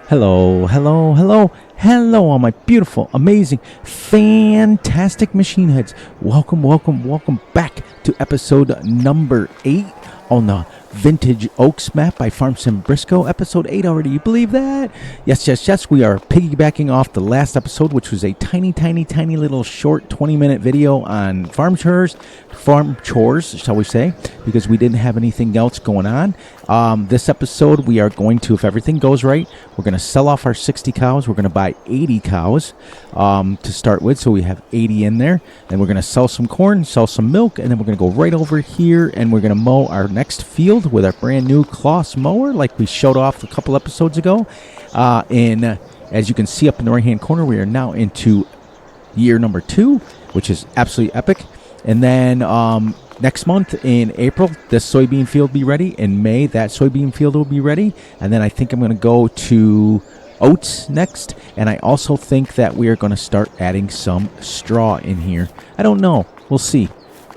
Hello, hello, hello, hello, all my beautiful, amazing, fantastic machine heads. Welcome, welcome, welcome back to episode number 8 on the Vintage Oaks map by Farm Sim Briscoe. Episode 8 already, you believe that? Yes, yes, yes, we are piggybacking off the last episode, which was a tiny little short 20-minute video on farm chores, shall we say, because we didn't have anything else going on. This episode, we are going to, if everything goes right, we're going to sell off our 60 cows. We're going to buy 80 cows to start with, so we have 80 in there. Then we're going to sell some corn, sell some milk, and then we're going to go right over here, and we're going to mow our next field with our brand new Kloss mower, like we showed off a couple episodes ago. And as you can see up in the right-hand corner, we are now into year number 2, which is absolutely epic. And then next month in April, this soybean field will be ready. In May, that soybean field will be ready. And then I think I'm going to go to oats next. And I also think that we are going to start adding some straw in here. I don't know. We'll see.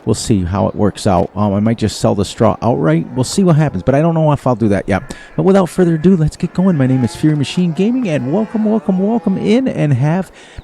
We'll see how it works out. I might just sell the straw outright. We'll see what happens, but I don't know if I'll do that yet. But without further ado, let's get going. My name is Fury Machine Gaming, and welcome, welcome, welcome in, and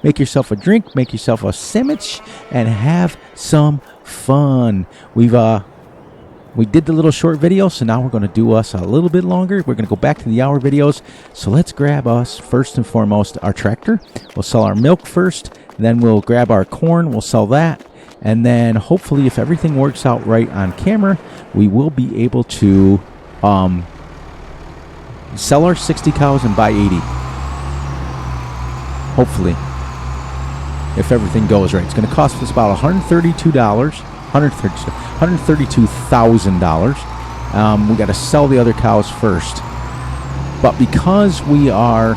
make yourself a drink, make yourself a sandwich, and have some fun. We did the little short video, so now we're going to do us a little bit longer. We're going to go back to the hour videos. So let's grab us, first and foremost, our tractor. We'll sell our milk first, then we'll grab our corn. We'll sell that. And then hopefully, if everything works out right on camera, we will be able to sell our 60 cows and buy 80. Hopefully, if everything goes right. It's going to cost us about $132,000. We got to sell the other cows first. But because we are,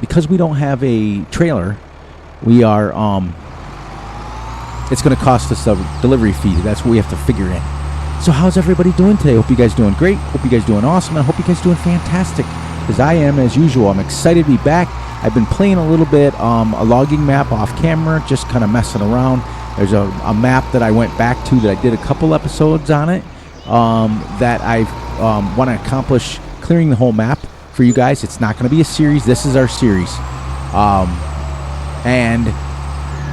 because we don't have a trailer, we are, it's going to cost us a delivery fee. That's what we have to figure in. So how's everybody doing today? Hope you guys doing great. Hope you guys doing awesome. I hope you guys doing fantastic, because I am as usual. I'm excited to be back. I've been playing a little bit a logging map off camera, just kind of messing around. There's a map that I went back to that I did a couple episodes on it that I want to accomplish clearing the whole map for you guys. It's not going to be a series. This is our series. And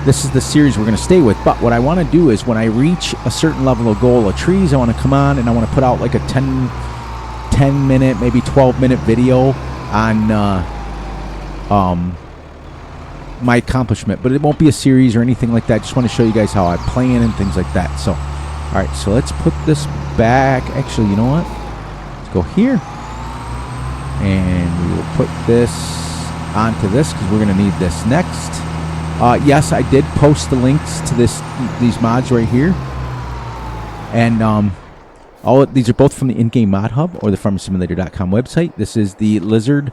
this is the series we're going to stay with. But what I want to do is when I reach a certain level of goal of trees, I want to come on and I want to put out like a 10-minute, maybe 12-minute video on my accomplishment. But it won't be a series or anything like that. Just want to show you guys how I plan and things like that. So, all right, so let's put this back. Actually, you know what? Let's go here. And we will put this onto this because we're going to need this next. Yes, I did post the links to these mods right here, and these are both from the in-game mod hub or the farmsimulator.com website. This is the Lizard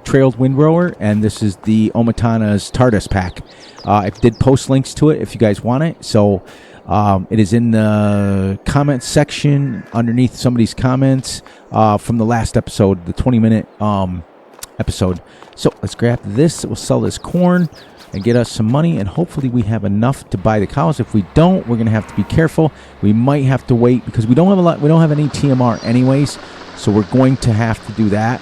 Trailed Windrower, and this is the Omatana's TARDIS pack. I did post links to it if you guys want it. So it is in the comments section underneath somebody's comments from the last episode, the 20-minute episode. So let's grab this. We'll sell this corn and get us some money, and hopefully we have enough to buy the cows. If we don't, we're going to have to be careful. We might have to wait because we don't have we don't have any TMR anyways, so we're going to have to do that.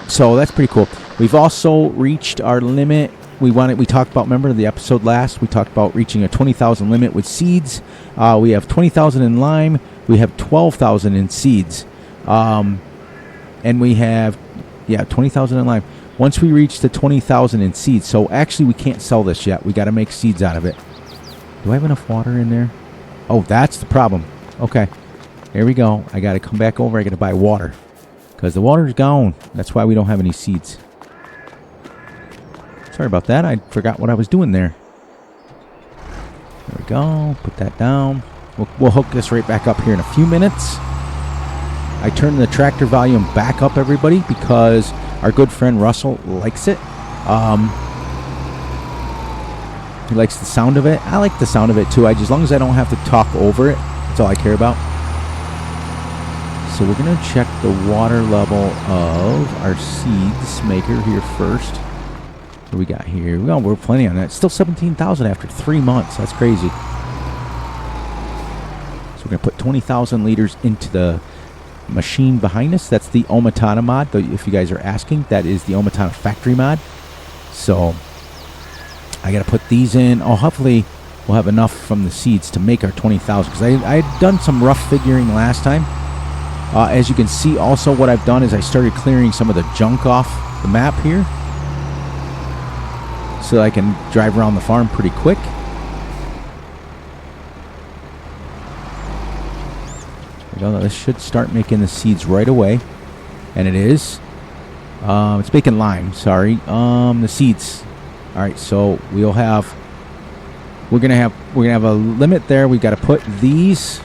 So that's pretty cool. We've also reached our limit. We talked about, remember the episode last, we talked about reaching a 20,000 limit with seeds. We have 20,000 in lime. We have 12,000 in seeds. And we have 20,000 in lime. Once we reach the 20,000 in seeds, so actually we can't sell this yet. We got to make seeds out of it. Do I have enough water in there? Oh, that's the problem. Okay, there we go. I got to come back over. I got to buy water because the water's gone. That's why we don't have any seeds. Sorry about that. I forgot what I was doing there. There we go. Put that down. We'll hook this right back up here in a few minutes. I turned the tractor volume back up, everybody, because our good friend Russell likes it. He likes the sound of it. I like the sound of it too. As long as I don't have to talk over it, that's all I care about. So we're going to check the water level of our seeds maker here first. What do we got here? We're plenty on that. Still 17,000 after 3 months. That's crazy. So we're going to put 20,000 liters into the machine behind us. That's the Omatana mod. If you guys are asking, that is the Omatana factory mod. So I got to put these in. Oh, hopefully we'll have enough from the seeds to make our 20,000. Because I had done some rough figuring last time. As you can see, also what I've done is I started clearing some of the junk off the map here, so I can drive around the farm pretty quick. This should start making the seeds right away, and it is. It's making lime. Sorry, the seeds. All right, so we'll have. We're gonna have a limit there. We got to put these.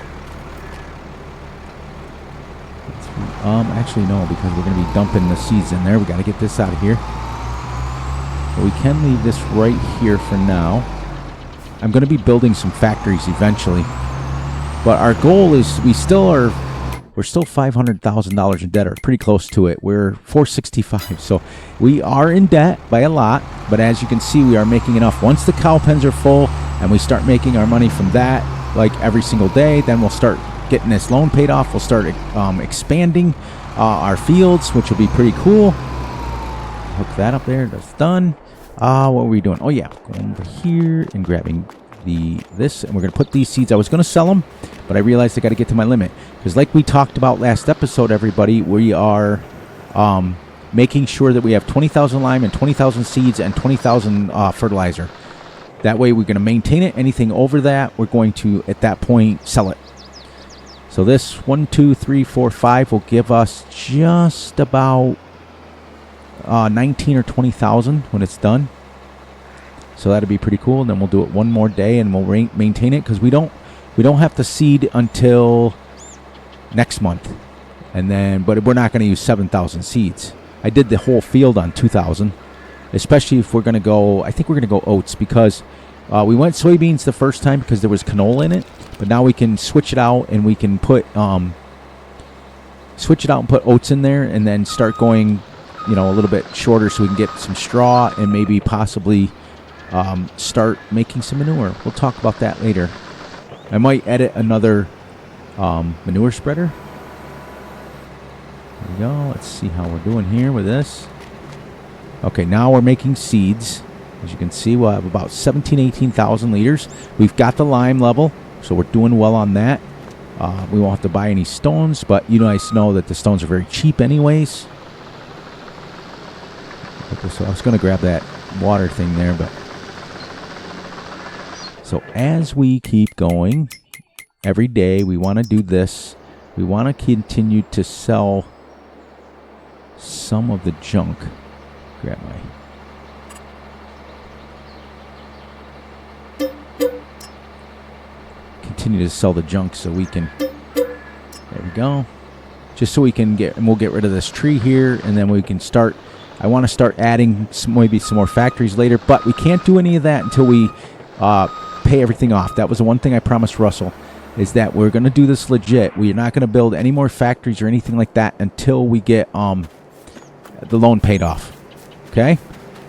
Actually no, because we're going to be dumping the seeds in there. We got to get this out of here. But we can leave this right here for now. I'm going to be building some factories eventually. But our goal is we're still $500,000 in debt, or pretty close to it. We're $465, so we are in debt by a lot. But as you can see, we are making enough. Once the cow pens are full and we start making our money from that, like every single day, then we'll start getting this loan paid off. We'll start expanding our fields, which will be pretty cool. Hook that up there. That's done. What were we doing? Oh yeah, going over here and grabbing this, and we're gonna put these seeds. I was gonna sell them, but I realized I got to get to my limit, because like we talked about last episode, everybody, we are making sure that we have 20,000 lime and 20,000 seeds and 20,000 fertilizer. That way we're going to maintain it. Anything over that, we're going to at that point sell it. So this 1, 2, 3, 4, 5 will give us just about 19 or 20,000 when it's done. So that'll be pretty cool. And then we'll do it one more day and we'll maintain it, because we don't have to seed until next month. And then, but we're not going to use 7,000 seeds. I did the whole field on 2,000, especially if we're going to go. I think we're going to go oats, because we went soybeans the first time because there was canola in it. But now we can switch it out, and we can put put oats in there, and then start going, a little bit shorter, so we can get some straw and maybe possibly start making some manure. We'll talk about that later. I might edit another manure spreader. There we go. Let's see how we're doing here with this. Okay, now we're making seeds. As you can see, we'll have about 18,000 liters. We've got the lime level, so we're doing well on that. We won't have to buy any stones, but you guys know that the stones are very cheap anyways. Okay, so I was going to grab that water thing there, but... So as we keep going, every day we want to do this. We want to continue to sell some of the junk. Grab my... Continue to sell the junk so we can... There we go. Just so we can get... And we'll get rid of this tree here, and then we can start... I want to start adding maybe some more factories later, but we can't do any of that until we pay everything off. That was the one thing I promised Russell, is that we're going to do this legit. We're not going to build any more factories or anything like that until we get the loan paid off. Okay?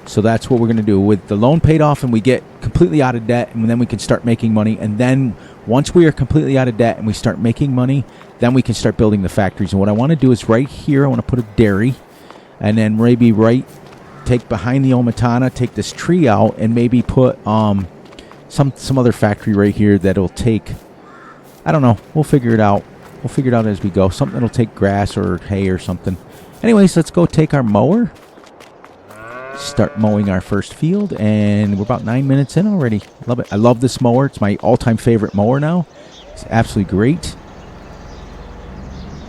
So that's what we're going to do. With the loan paid off and we get completely out of debt, and then we can start making money. And then once we are completely out of debt and we start making money, then we can start building the factories. And what I want to do is right here, I want to put a dairy. And then maybe take behind the Omatana, take this tree out, and maybe put some other factory right here that'll take... I don't know. We'll figure it out. We'll figure it out as we go. Something that'll take grass or hay or something. Anyways, let's go take our mower. Start mowing our first field. And we're about 9 minutes in already. Love it. I love this mower. It's my all-time favorite mower now. It's absolutely great.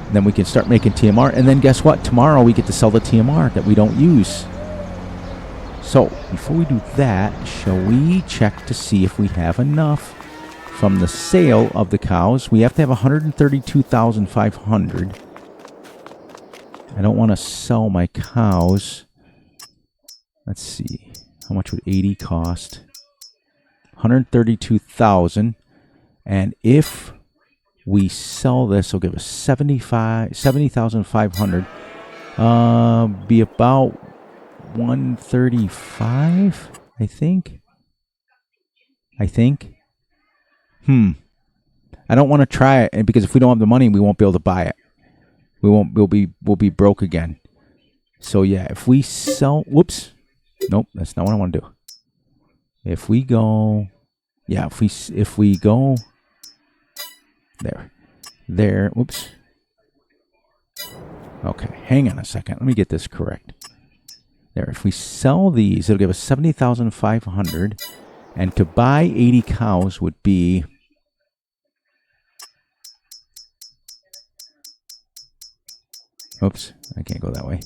And then we can start making TMR. And then guess what? Tomorrow we get to sell the TMR that we don't use. So before we do that, shall we check to see if we have enough from the sale of the cows? We have to have 132,500. I don't want to sell my cows. Let's see. How much would 80 cost? 132,000. And if we sell this, it'll give us 70,500. Be about 135, I think. I don't want to try it, because if we don't have the money, we won't be able to buy it. we'll be broke again. So yeah, if we sell, whoops, nope, that's not what I want to do. If we go, yeah, if we go there, whoops. Okay, hang on a second. Let me get this correct. There, if we sell these, it'll give us 70,500, and to buy 80 cows would be, oops, I can't go that way.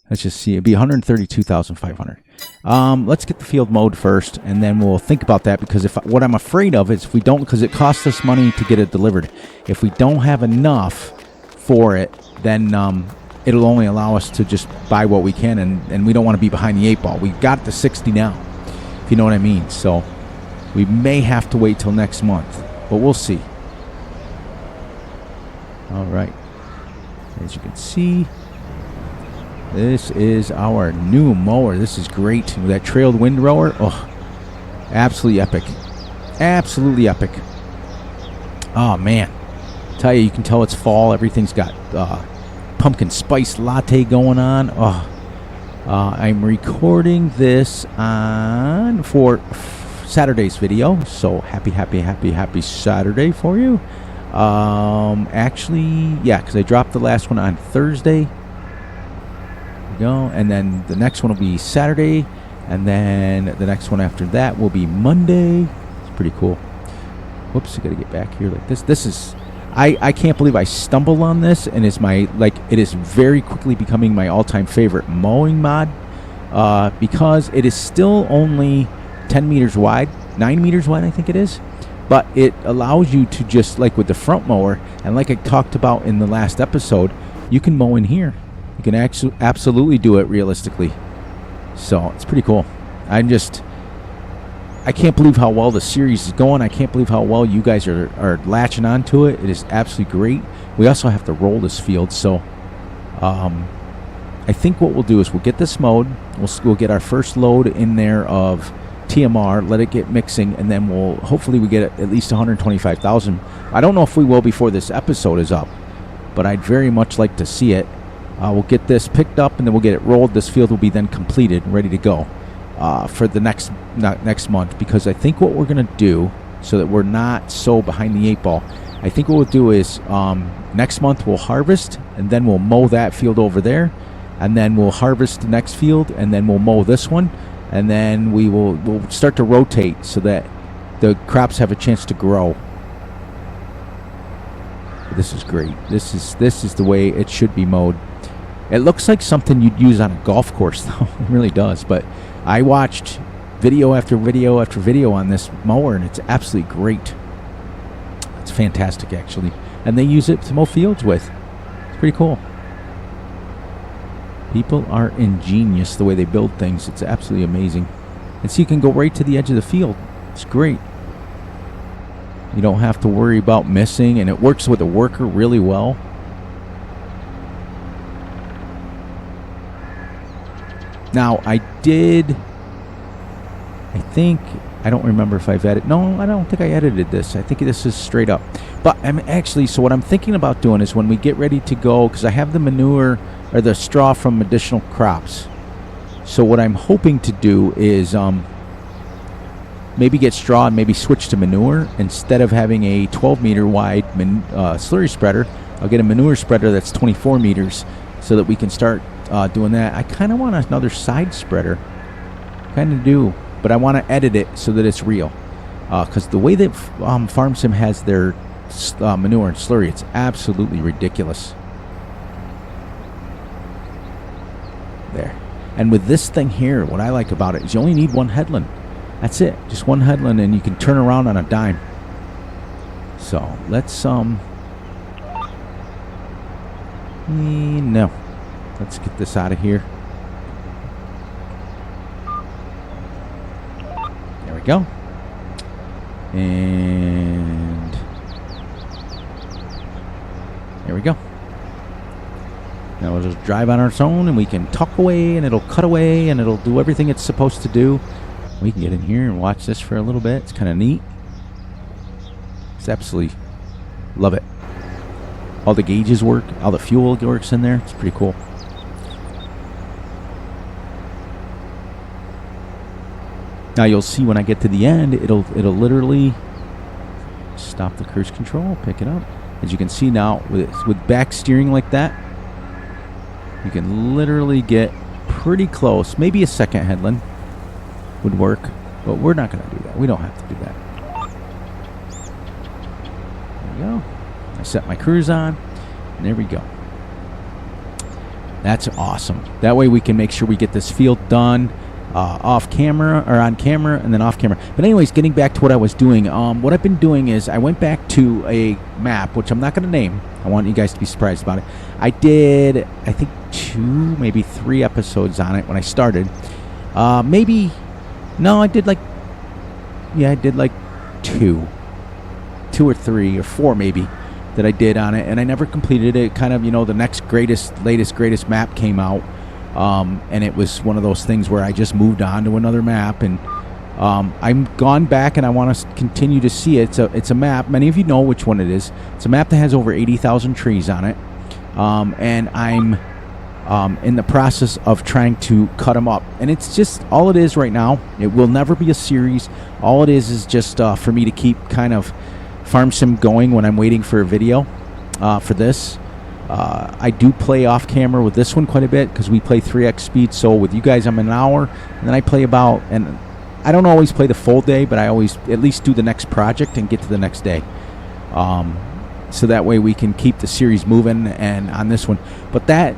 Let's just see. It'd be 132,500. Let's get the field mowed first, and then we'll think about that, because what I'm afraid of is if we don't, because it costs us money to get it delivered. If we don't have enough for it, then it'll only allow us to just buy what we can, and we don't want to be behind the 8 ball. We've got the 60 now, if you know what I mean. So we may have to wait till next month, but we'll see. All right. As you can see, this is our new mower. This is great. With that trailed windrower, oh, absolutely epic. Absolutely epic. Oh, man. Tell you can tell it's fall. Everything's got pumpkin spice latte going on. Oh, I'm recording this for Saturday's video. So happy Saturday for you. Actually, yeah, because I dropped the last one on Thursday. Go, and then the next one will be Saturday, and then the next one after that will be Monday. It's pretty cool. Whoops, I gotta get back here like this. This is, I can't believe I stumbled on this, and it's it is very quickly becoming my all-time favorite mowing mod, because it is still only 10 meters wide, 9 meters wide I think it is, but it allows you to just, like with the front mower, and like I talked about in the last episode, you can mow in here. You can absolutely do it realistically. So it's pretty cool. I can't believe how well the series is going. I can't believe how well you guys are latching onto it. It is absolutely great. We also have to roll this field. So I think what we'll do is we'll get this mowed. We'll get our first load in there of TMR, let it get mixing, and then hopefully we get at least 125,000. I don't know if we will before this episode is up, but I'd very much like to see it. We'll get this picked up, and then we'll get it rolled. This field will be then completed and ready to go for the next month, because I think what we're going to do, so that we're not so behind the 8 ball, I think what we'll do is next month we'll harvest, and then we'll mow that field over there, and then we'll harvest the next field, and then we'll mow this one, and then we'll start to rotate so that the crops have a chance to grow. This is great. This is the way it should be mowed. It looks like something you'd use on a golf course, though. It really does. But I watched video after video after video on this mower, and it's absolutely great. It's fantastic, actually. And they use it to mow fields with. It's pretty cool. People are ingenious the way they build things. It's absolutely amazing. And so you can go right to the edge of the field. It's great. You don't have to worry about missing, and it works with a worker really well. Now, I don't remember if I've edited. No, I don't think I edited this. I think this is straight up. But so what I'm thinking about doing is when we get ready to go, because I have the manure or the straw from additional crops. So what I'm hoping to do is maybe get straw and maybe switch to manure. Instead of having a 12 meter wide slurry spreader, I'll get a manure spreader that's 24 meters so that we can start doing that. I kind of want another side spreader. Kind of do. But I want to edit it so that it's real. Because the way that Farm Sim has their manure and slurry, it's absolutely ridiculous. There. And with this thing here, what I like about it is you only need one headland. That's it. Just one headland, and you can turn around on a dime. So let's no. Let's get this out of here. There we go. And there we go. Now we'll just drive on our own, and we can tuck away, and it'll cut away, and it'll do everything it's supposed to do. We can get in here and watch this for a little bit. It's kind of neat. It's absolutely love it. all the gauges work, all the fuel works in there. It's pretty cool. Now you'll see when I get to the end, it'll literally stop the cruise control, pick it up. As you can see now, with back steering like that, you can literally get pretty close. Maybe a second headland would work, but we're not going to do that. We don't have to do that. There we go. I set my cruise on, and there we go. That's awesome. That way we can make sure we get this field done off camera, or on camera, and then off camera. But anyways, getting back to what I was doing, what I've been doing is I went back to a map, which I'm not going to name. I want you guys to be surprised about it. I did, I think, 2, maybe 3 episodes on it when I started. I did like 2 or 3 or 4 maybe that I did on it, and I never completed it. Kind of, the next latest greatest map came out. And it was one of those things where I just moved on to another map, and I'm gone back and I want to continue to see it. It's a map. Many of you know which one it is. It's a map that has over 80,000 trees on it, and I'm in the process of trying to cut them up. And it's just all it is right now. It will never be a series. All it is just for me to keep kind of farm sim going when I'm waiting for a video for this. I do play off camera with this one quite a bit because we play 3x speed. So with you guys, I'm an hour, and then I play and I don't always play the full day, but I always at least do the next project and get to the next day. So that way we can keep the series moving. And on this one, but that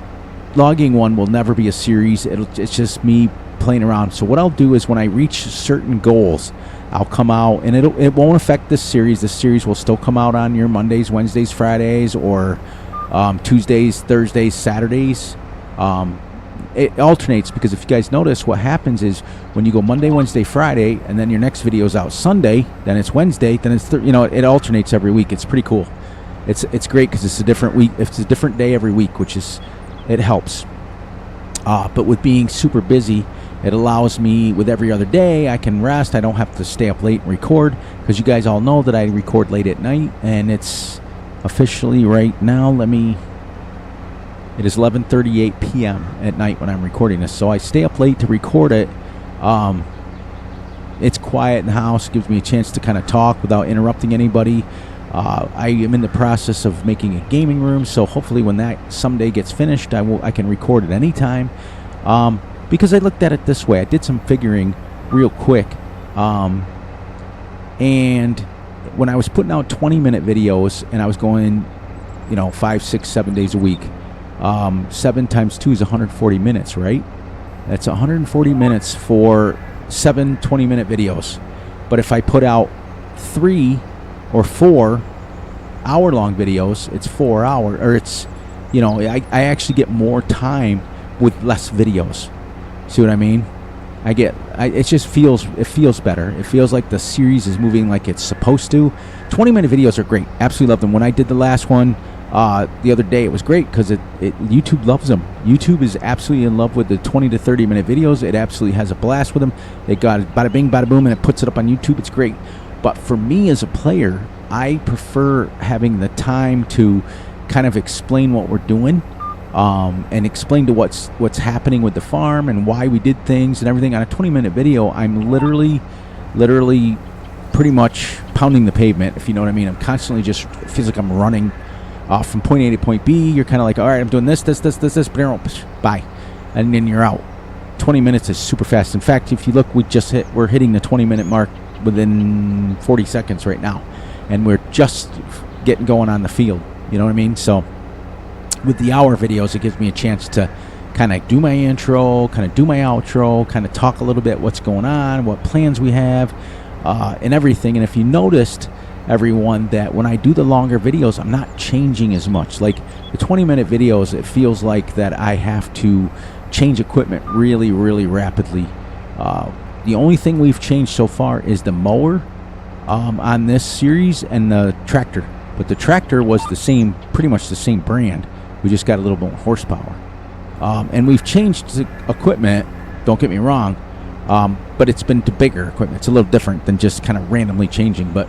logging one will never be a series. It's just me playing around. So what I'll do is when I reach certain goals, I'll come out, and it won't affect this series. This series will still come out on your Mondays, Wednesdays, Fridays, or Tuesdays, Thursdays, Saturdays. It alternates, because if you guys notice, what happens is when you go Monday, Wednesday, Friday, and then your next video is out Sunday, then it's Wednesday, then it's it alternates every week. It's pretty cool. It's great because it's a different week. It's a different day every week, it helps. But with being super busy, it allows me, with every other day, I can rest. I don't have to stay up late and record, because you guys all know that I record late at night, and it's officially right now, it is 11:38 p.m. at night when I'm recording this, so I stay up late to record it. It's quiet in the house, gives me a chance to kind of talk without interrupting anybody. I am in the process of making a gaming room, so hopefully when that someday gets finished, I can record at any time. Because I looked at it this way, I did some figuring real quick, and when I was putting out 20-minute videos, and I was going, 5, 6, 7 days a week, 7 times 2 is 140 minutes, right? That's 140 minutes for 7 20-minute videos. But if I put out 3 or 4 hour-long videos, it's 4 hours, or it's, I actually get more time with less videos. See what I mean? It just feels better. It feels like the series is moving like it's supposed to. 20-minute videos are great. Absolutely love them. When I did the last one the other day, it was great because YouTube loves them. YouTube is absolutely in love with the 20 to 30-minute videos. It absolutely has a blast with them. They got it, bada bing, bada boom, and it puts it up on YouTube. It's great. But for me as a player, I prefer having the time to kind of explain what we're doing. And explain to what's happening with the farm and why we did things and everything. On a 20-minute video, I'm literally pretty much pounding the pavement, if you know what I mean. I'm constantly it feels like I'm running from point A to point B. You're kind of like, all right, I'm doing this, bye, and then you're out. 20 minutes is super fast. In fact, if you look, we're hitting the 20-minute mark within 40 seconds right now, and we're just getting going on the field. You know what I mean? So with the hour videos, it gives me a chance to kind of do my intro, kind of do my outro, kind of talk a little bit what's going on, what plans we have, and everything. And if you noticed, everyone, that when I do the longer videos, I'm not changing as much. Like the 20-minute videos, it feels like that I have to change equipment really, really rapidly. The only thing we've changed so far is the mower on this series and the tractor. But the tractor was pretty much the same brand. We just got a little more horsepower. And we've changed the equipment, don't get me wrong, but it's been to bigger equipment. It's a little different than just kind of randomly changing. But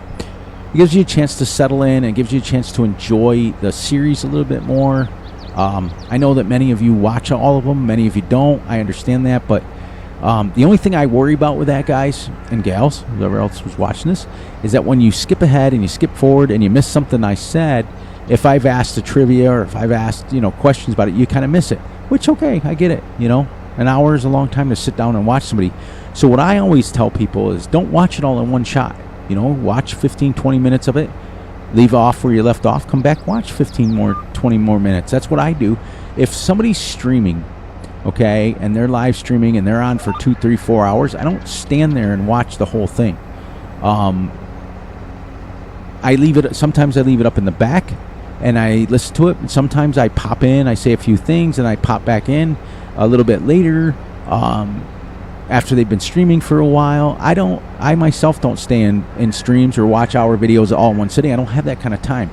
it gives you a chance to settle in and gives you a chance to enjoy the series a little bit more. I know that many of you watch all of them, many of you don't. I understand that, but the only thing I worry about with that, guys and gals, whoever else was watching this, is that when you skip ahead and you skip forward and you miss something I said, if I've asked a trivia or if I've asked, questions about it, you kind of miss it, which, okay, I get it, An hour is a long time to sit down and watch somebody. So what I always tell people is don't watch it all in one shot. Watch 15, 20 minutes of it, leave off where you left off, come back, watch 20 more minutes. That's what I do. If somebody's streaming, okay, and they're live streaming and they're on for 2, 3, 4 hours, I don't stand there and watch the whole thing. Sometimes I leave it up in the back and I listen to it. And sometimes I pop in, I say a few things, and I pop back in a little bit later, after they've been streaming for a while. I myself don't stay in streams or watch our videos all in one sitting. I don't have that kind of time,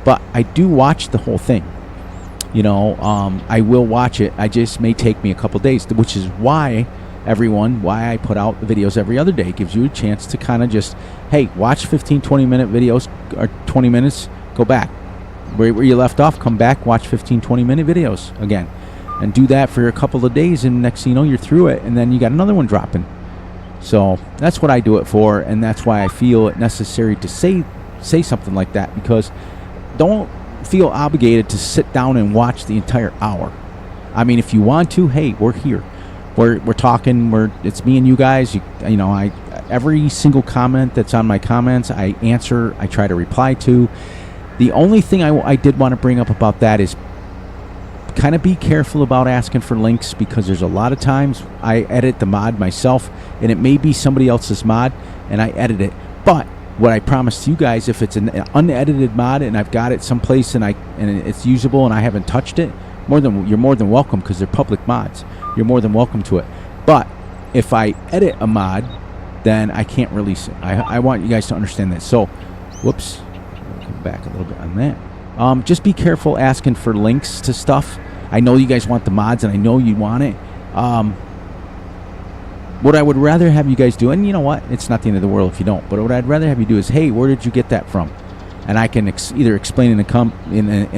but I do watch the whole thing. I will watch it. I just may take me a couple days, which is why I put out the videos every other day. It gives you a chance to kind of just, hey, watch 15, 20 minute videos or 20 minutes, go back where you left off, come back, watch 15, 20 minute videos again, and do that for a couple of days, and next thing you know, you're through it, and then you got another one dropping. So that's what I do it for, and that's why I feel it necessary to say something like that, because don't feel obligated to sit down and watch the entire hour. I mean, if you want to, hey, we're here, we're talking, it's me and you guys. I every single comment that's on my comments, I answer, I try to reply to. The only thing I did want to bring up about that is kind of be careful about asking for links, because there's a lot of times I edit the mod myself and it may be somebody else's mod and I edit it. But what I promised you guys, if it's an unedited mod and I've got it someplace and it's usable and I haven't touched it, you're more than welcome, because they're public mods. You're more than welcome to it. But if I edit a mod, then I can't release it. I want you guys to understand that. So, whoops, I'll come back a little bit on that. Just be careful asking for links to stuff. I know you guys want the mods, and I know you want it. What I would rather have you guys do, and you know what, it's not the end of the world if you don't, but what I'd rather have you do is, hey, where did you get that from? And I can either explain in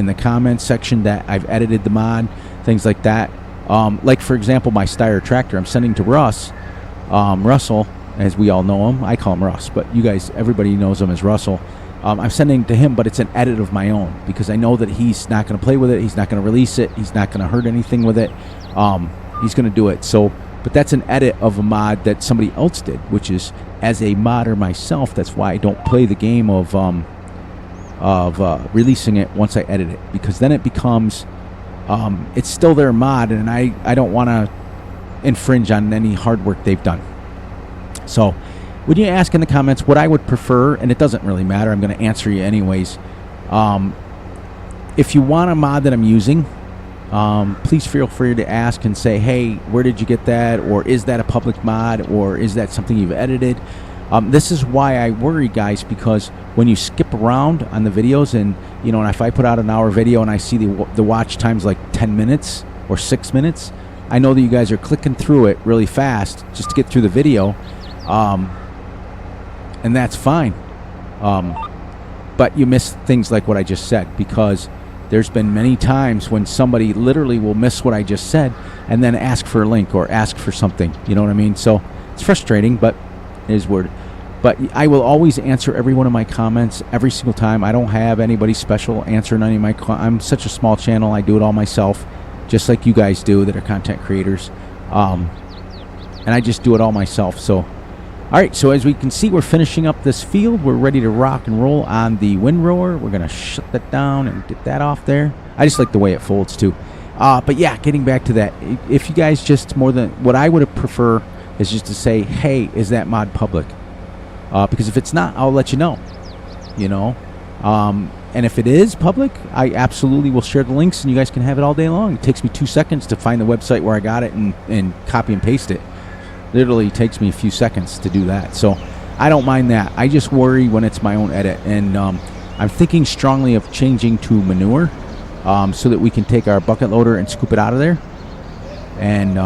the comments section that I've edited the mod, things like that. Like, for example, my Steyr tractor, I'm sending to Russell, as we all know him. I call him Russ, but you guys, everybody knows him as Russell. I'm sending to him, but it's an edit of my own, because I know that he's not going to play with it. He's not going to release it. He's not going to hurt anything with it. He's going to do it. But that's an edit of a mod that somebody else did, which is, as a modder myself, that's why I don't play the game of releasing it once I edit it, because then it becomes, it's still their mod, and I don't want to infringe on any hard work they've done. So when you ask in the comments what I would prefer, and it doesn't really matter, I'm going to answer you anyways. If you want a mod that I'm using, please feel free to ask and say, hey, where did you get that? Or is that a public mod? Or is that something you've edited? This is why I worry, guys, because when you skip around on the videos, and and if I put out an hour video and I see the watch time's like 10 minutes or 6 minutes, I know that you guys are clicking through it really fast just to get through the video. And that's fine. But you miss things like what I just said, because there's been many times when somebody literally will miss what I just said and then ask for a link or ask for something. You know what I mean? So it's frustrating, but it is weird. But I will always answer every one of my comments every single time. I don't have anybody special answering any of my I'm such a small channel. I do it all myself, just like you guys do that are content creators. And I just do it all myself. So, all right, so as we can see, we're finishing up this field. We're ready to rock and roll on the windrower. We're going to shut that down and get that off there. I just like the way it folds, too. But, yeah, getting back to that, if you guys just more than what I would prefer is just to say, hey, is that mod public? Because if it's not, I'll let you know, and if it is public, I absolutely will share the links, and you guys can have it all day long. It takes me 2 seconds to find the website where I got it and copy and paste it. Literally takes me a few seconds to do that. So I don't mind that. I just worry when it's my own edit. And I'm thinking strongly of changing to manure, so that we can take our bucket loader and scoop it out of there and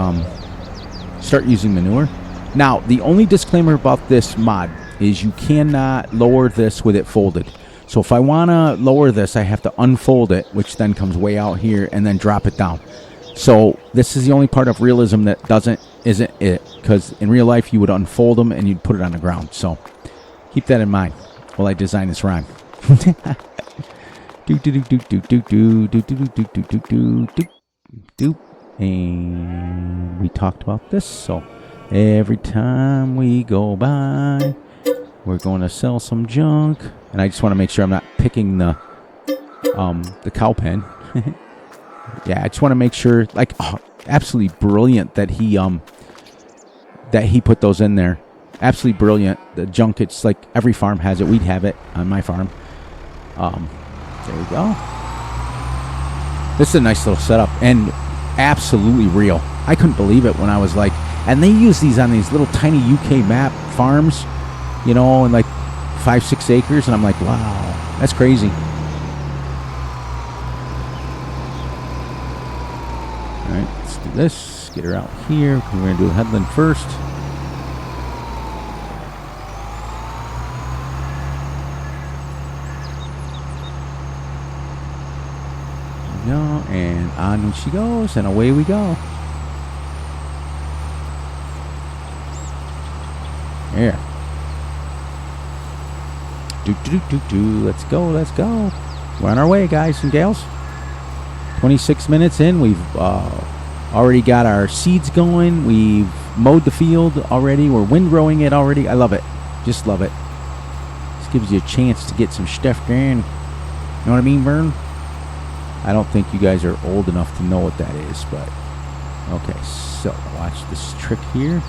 start using manure. Now, the only disclaimer about this mod is you cannot lower this with it folded. So if I want to lower this, I have to unfold it, which then comes way out here, and then drop it down. So this is the only part of realism that isn't it, because in real life you would unfold them and you'd put it on the ground. So keep that in mind while I design this rhyme. And we talked about this, so every time we go by, we're going to sell some junk. And I just want to make sure I'm not picking the cow pen. Yeah, I just want to make sure, like, oh, absolutely brilliant that he put those in there. Absolutely brilliant. The junk, it's like every farm has it. We'd have it on my farm. There we go. This is a nice little setup and absolutely real. I couldn't believe it when I was like, and they use these on these little tiny UK map farms, you know, in like 5-6 acres, and I'm like, wow, that's crazy. All right, let's do this. Get her out here. We're going to do the headland first. There we go. And on she goes, and away we go. There. Let's go, let's go. We're on our way, guys and gals. 26 minutes in, we've already got our seeds going. We've mowed the field already. We're windrowing it already. I love it. Just love it. This gives you a chance to get some stuff done. You know what I mean, Vern? I don't think you guys are old enough to know what that is, but okay, so watch this trick here.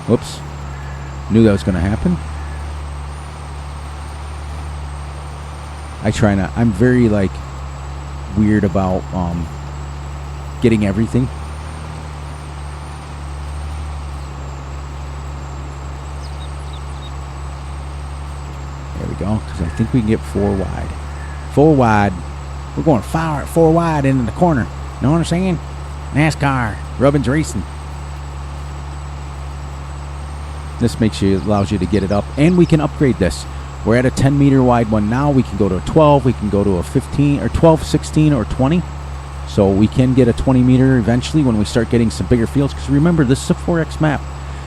Whoops. Knew that was going to happen. I try not. I'm very, like, weird about getting everything. There we go. Because I think we can get 4 wide. 4 wide. We're going 4 wide into the corner. You know what I'm saying? NASCAR. Rubbins Racing. This allows you to get it up, and we can upgrade this. We're at a 10 meter wide one now. We can go to a 12, we can go to a 15 or 12, 16 or 20. So we can get a 20 meter eventually when we start getting some bigger fields, because remember, this is a 4X map.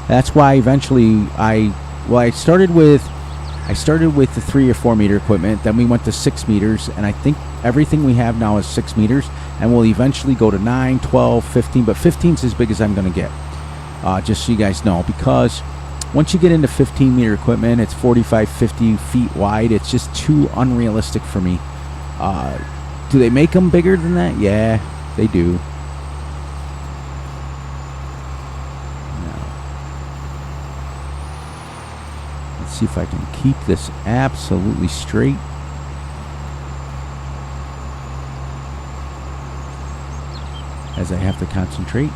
That's why eventually I started with the 3 or 4 meter equipment, then we went to 6 meters, and I think everything we have now is 6 meters, and we'll eventually go to 9, 12, 15, but 15 is as big as I'm going to get. Just so you guys know, because once you get into 15 meter equipment, it's 45, 50 feet wide. It's just too unrealistic for me. Do they make them bigger than that? Yeah, they do. Now, let's see if I can keep this absolutely straight. As I have to concentrate.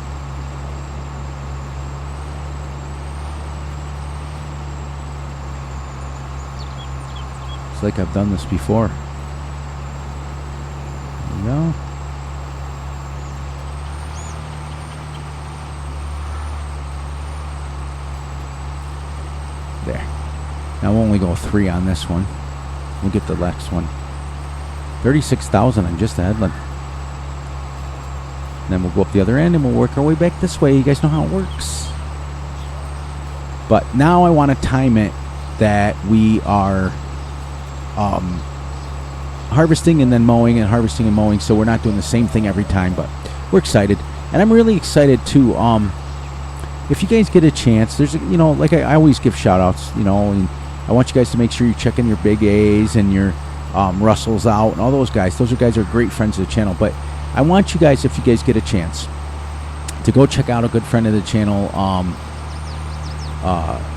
It's like I've done this before. There we go. There. Now we'll only go 3 on this one. We'll get the next one. 36,000 on just the headland. And then we'll go up the other end and we'll work our way back this way. You guys know how it works. But now I want to time it that we are harvesting and then mowing and harvesting and mowing, so we're not doing the same thing every time, but we're excited. And I'm really excited too. If you guys get a chance, there's like I always give shout outs, and I want you guys to make sure you're checking your Big A's and your Russells out and all those guys. Those guys are great friends of the channel, but I want you guys, if you guys get a chance, to go check out a good friend of the channel,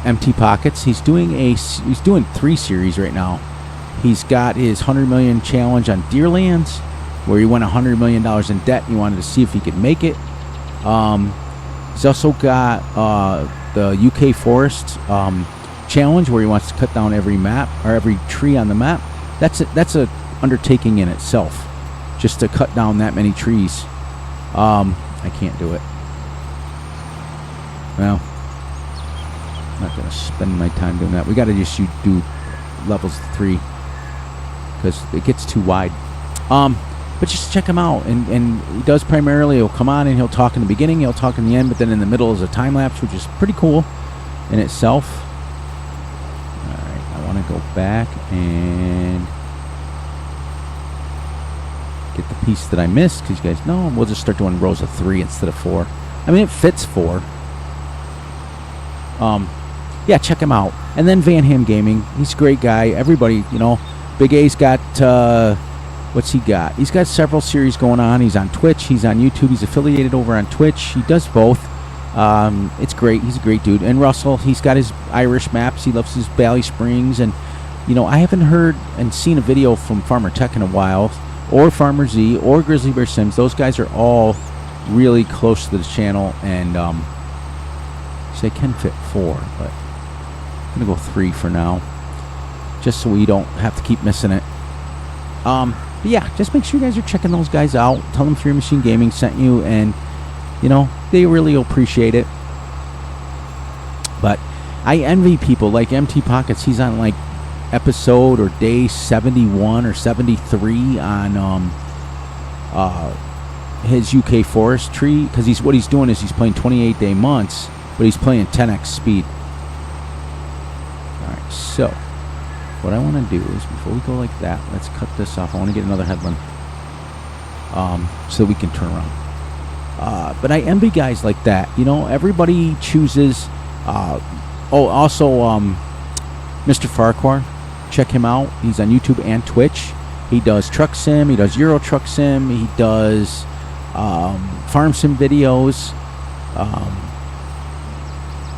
Empty Pockets. He's doing 3 series right now. He's got his 100 million challenge on Deerlands, where he won $100 million in debt. He wanted to see if he could make it. He's also got the UK Forest challenge, where he wants to cut down every map or every tree on the map. That's a undertaking in itself, just to cut down that many trees. I can't do it. Well, I'm not going to spend my time doing that. We got to just do levels 3 because it gets too wide. But just check him out. And he does primarily, he'll come on and he'll talk in the beginning, he'll talk in the end, but then in the middle is a time lapse, which is pretty cool in itself. All right, I want to go back and get the piece that I missed because you guys know we'll just start doing rows of 3 instead of 4. I mean, it fits 4. Yeah, check him out. And then Van Ham Gaming, he's a great guy. Everybody, you know, Big A's got what's he got? He's got several series going on. He's on Twitch. He's on YouTube. He's affiliated over on Twitch. He does both. It's great. He's a great dude. And Russell, he's got his Irish maps. He loves his Valley Springs. And, you know, I haven't heard and seen a video from Farmer Tech in a while, or Farmer Z, or Grizzly Bear Sims. Those guys are all really close to the channel. And they can fit 4, but I'm going to go 3 for now, just so we don't have to keep missing it. But yeah, just make sure you guys are checking those guys out. Tell them Free Machine Gaming sent you, and you know they really appreciate it. But I envy people like MT Pockets. He's on like episode or day 71 or 73 on his UK forestry, because what he's doing is he's playing 28-day months, but he's playing 10x speed. All right, so what I want to do is, before we go like that, let's cut this off. I want to get another headland so we can turn around. But I envy guys like that. You know, everybody chooses. Also, Mr. Farquhar, check him out. He's on YouTube and Twitch. He does Truck Sim. He does Euro Truck Sim. He does Farm Sim videos.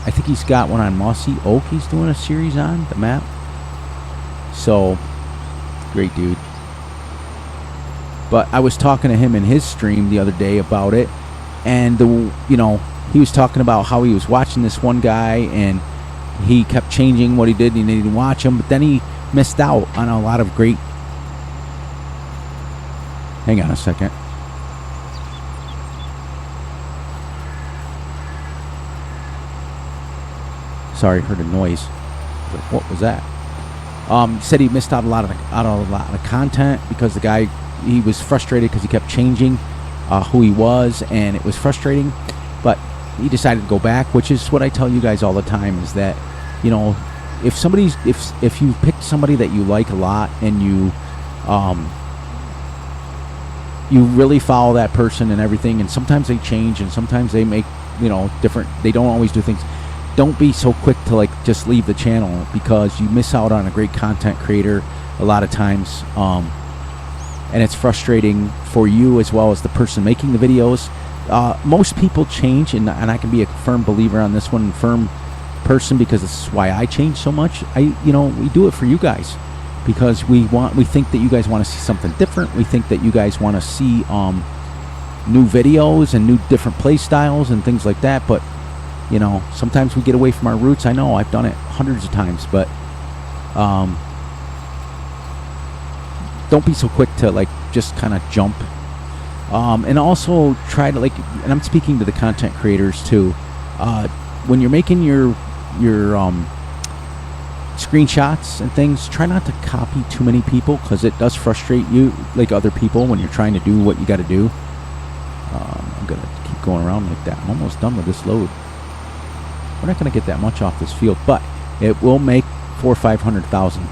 I think he's got one on Mossy Oak he's doing a series on, the map. So, great dude. But I was talking to him in his stream the other day about it, and you know, he was talking about how he was watching this one guy, and he kept changing what he did, and he didn't watch him, but then he missed out on a lot of great... Hang on a second. Sorry, heard a noise. What was that? Said he missed out a lot of content because the guy, he was frustrated because he kept changing who he was, and it was frustrating. But he decided to go back, which is what I tell you guys all the time, is that, you know, if you pick somebody that you like a lot and you really follow that person and everything, and sometimes they change and sometimes they make, you know, different, they don't always do things. Don't be so quick to like just leave the channel, because you miss out on a great content creator a lot of times, and it's frustrating for you as well as the person making the videos. Most people change, and I can be a firm believer on this one, firm person, because this is why I change so much. You know, we do it for you guys because we think that you guys want to see something different. We think that you guys want to see new videos and new different play styles and things like that. But you know, sometimes we get away from our roots. I know, I've done it hundreds of times, but don't be so quick to like just kind of jump. And also try to like, and I'm speaking to the content creators too. When you're making your screenshots and things, try not to copy too many people, because it does frustrate you, like other people, when you're trying to do what you got to do. I'm gonna keep going around like that. I'm almost done with this load. We're not going to get that much off this field, but it will make 400,000 or 500,000.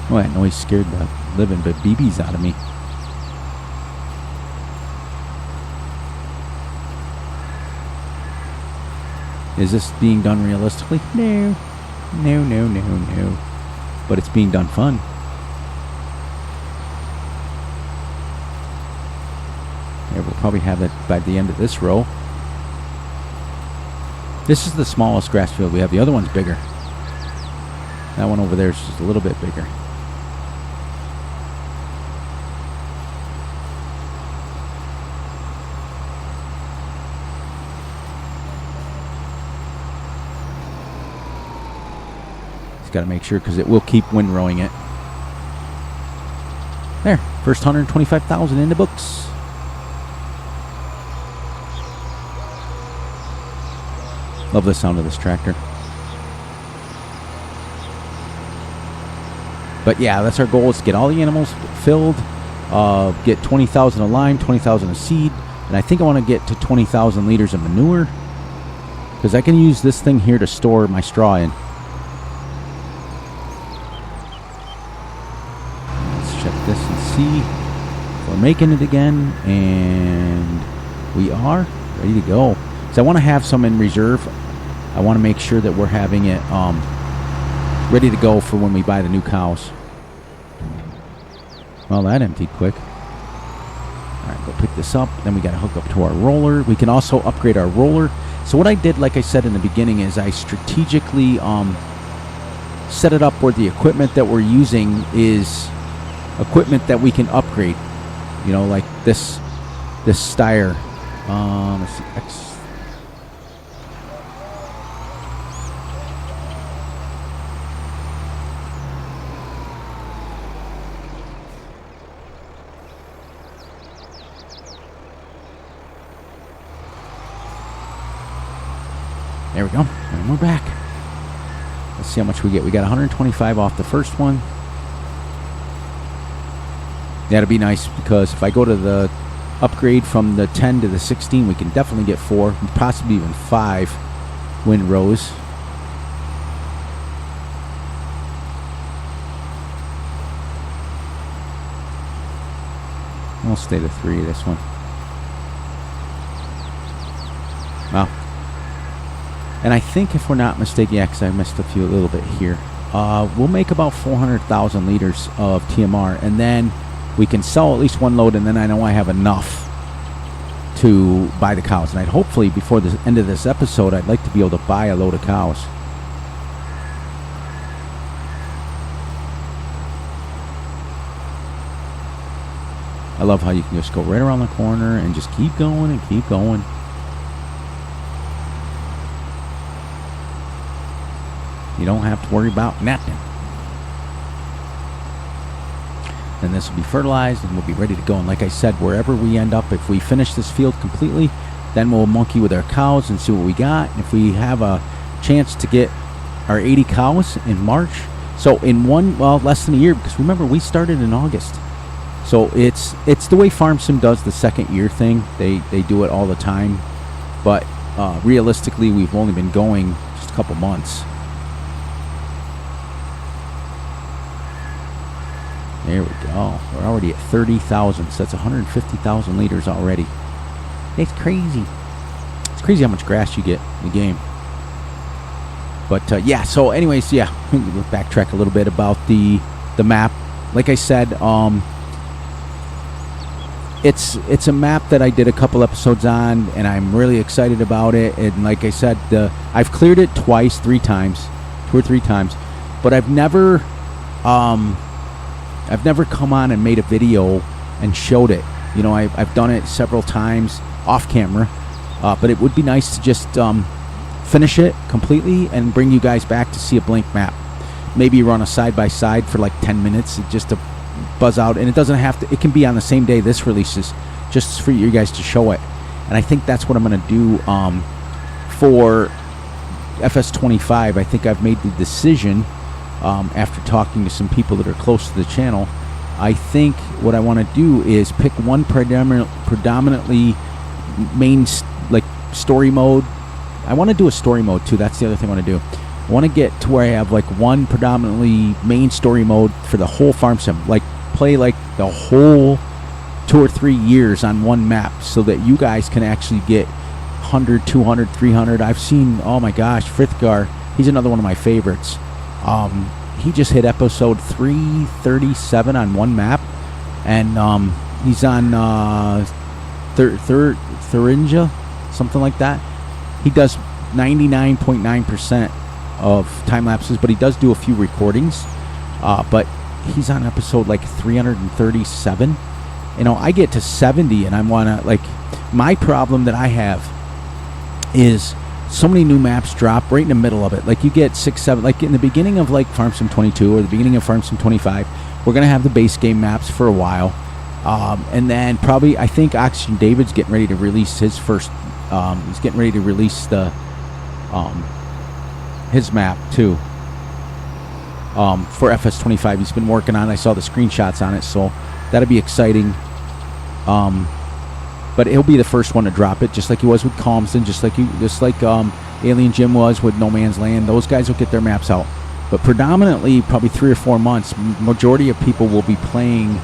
Oh, that noise scared the living BBs out of me. Is this being done realistically? No. No, no, no, no. But it's being done fun. Yeah, we'll probably have it by the end of this row. This is the smallest grass field we have. The other one's bigger. That one over there is just a little bit bigger. Just got to make sure, because it will keep windrowing it. There, first 125,000 in the books. Love the sound of this tractor. But yeah, that's our goal, is to get all the animals filled, get 20,000 of lime, 20,000 of seed, and I think I want to get to 20,000 liters of manure, because I can use this thing here to store my straw in. Let's check this and see if we're making it again, and we are ready to go. So I want to have some in reserve. I want to make sure that we're having it ready to go for when we buy the new cows. Well, that emptied quick. All right, go pick this up. Then we got to hook up to our roller. We can also upgrade our roller. So what I did, like I said in the beginning, is I strategically set it up where the equipment that we're using is equipment that we can upgrade. You know, like this Steyr. Let's see, X. There we go. And we're back. Let's see how much we get. We got 125 off the first one. That'd be nice, because if I go to the upgrade from the 10 to the 16, we can definitely get 4, possibly even 5 windrows. I'll stay to 3 this one. Wow. And I think, if we're not mistaken, yeah, because I missed a little bit here, we'll make about 400,000 liters of TMR, and then we can sell at least one load, and then I know I have enough to buy the cows. And I'd hopefully, before the end of this episode, I'd like to be able to buy a load of cows. I love how you can just go right around the corner and just keep going and keep going. You don't have to worry about nothing. And this will be fertilized, and we'll be ready to go. And like I said, wherever we end up, if we finish this field completely, then we'll monkey with our cows and see what we got. And if we have a chance to get our 80 cows in March, so in less than a year, because remember, we started in August. So it's the way Farm Sim does the second year thing. They do it all the time. But realistically, we've only been going just a couple months. There we go. We're already at 30,000, so that's 150,000 liters already. It's crazy. It's crazy how much grass you get in the game. But yeah, so anyways, yeah, we'll backtrack a little bit about the map. Like I said, it's a map that I did a couple episodes on, and I'm really excited about it. And like I said, I've cleared it 2 or 3 times, but I've never come on and made a video and showed it. You know, I've done it several times off camera, but it would be nice to just finish it completely and bring you guys back to see a blank map. Maybe run a side-by-side for like 10 minutes just to buzz out. And it doesn't have to, it can be on the same day this releases, just for you guys to show it. And I think that's what I'm going to do for Fs22. I think I've made the decision, after talking to some people that are close to the channel. I think what I want to do is pick one predominantly main, like, story mode. I want to do a story mode too. That's the other thing I want to do. I want to get to where I have like one predominantly main story mode for the whole Farm Sim, like play like the whole 2 or 3 years on one map, so that you guys can actually get 100, 200, 300. I've seen, oh my gosh, Frithgar, he's another one of my favorites. He just hit episode 337 on one map, and he's on Thuringia, something like that. He does 99.9% of time lapses, but he does do a few recordings. But he's on episode like 337. You know, I get to 70 and I want to, like, my problem that I have is so many new maps drop right in the middle of it. Like, you get 6, 7, like in the beginning of like Farm Sim 22 or the beginning of Farm Sim 25, we're going to have the base game maps for a while. And then probably, I think Oxygen David's getting ready to release his first, he's getting ready to release the his map too. For Fs22, he's been working on it. I saw the screenshots on it, so that'll be exciting. But he'll be the first one to drop it, just like he was with Calmston, just like Alien Jim was with No Man's Land. Those guys will get their maps out. But predominantly, probably 3 or 4 months, majority of people will be playing.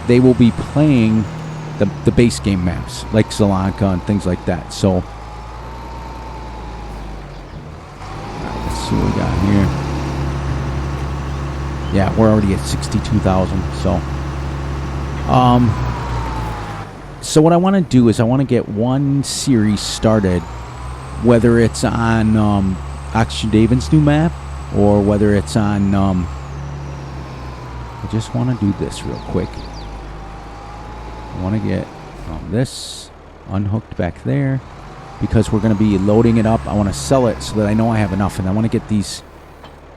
They will be playing the base game maps, like Sri and things like that. So, let's see what we got here. Yeah, we're already at 62,000. So what I want to do is I want to get one series started, whether it's on Oxygen Davin's new map or whether it's on. I just want to do this real quick. I want to get this unhooked back there because we're going to be loading it up. I want to sell it so that I know I have enough, and I want to get these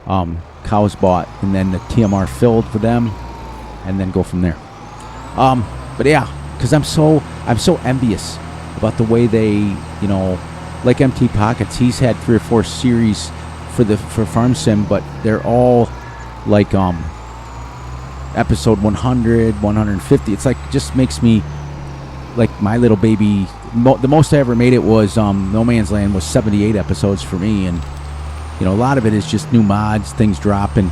cows bought and then the TMR filled for them, and then go from there. But yeah, because I'm so envious about the way they, like MT Pockets. He's had 3 or 4 series for Farm Sim, but they're all like episode 100, 150. It's like, just makes me like my little baby. The most I ever made it was No Man's Land was 78 episodes for me, and a lot of it is just new mods, things drop, and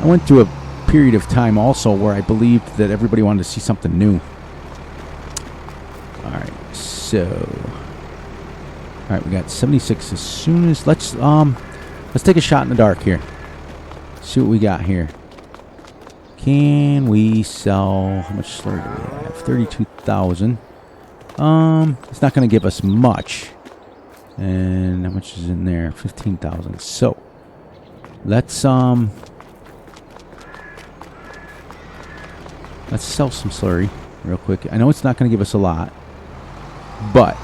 I went through a period of time also where I believed that everybody wanted to see something new. All right, we got 76 as soon as let's take a shot in the dark here. See what we got here. Can we sell, how much slurry do we have? 32,000. It's not going to give us much. And how much is in there? 15,000. So let's sell some slurry real quick. I know it's not going to give us a lot, but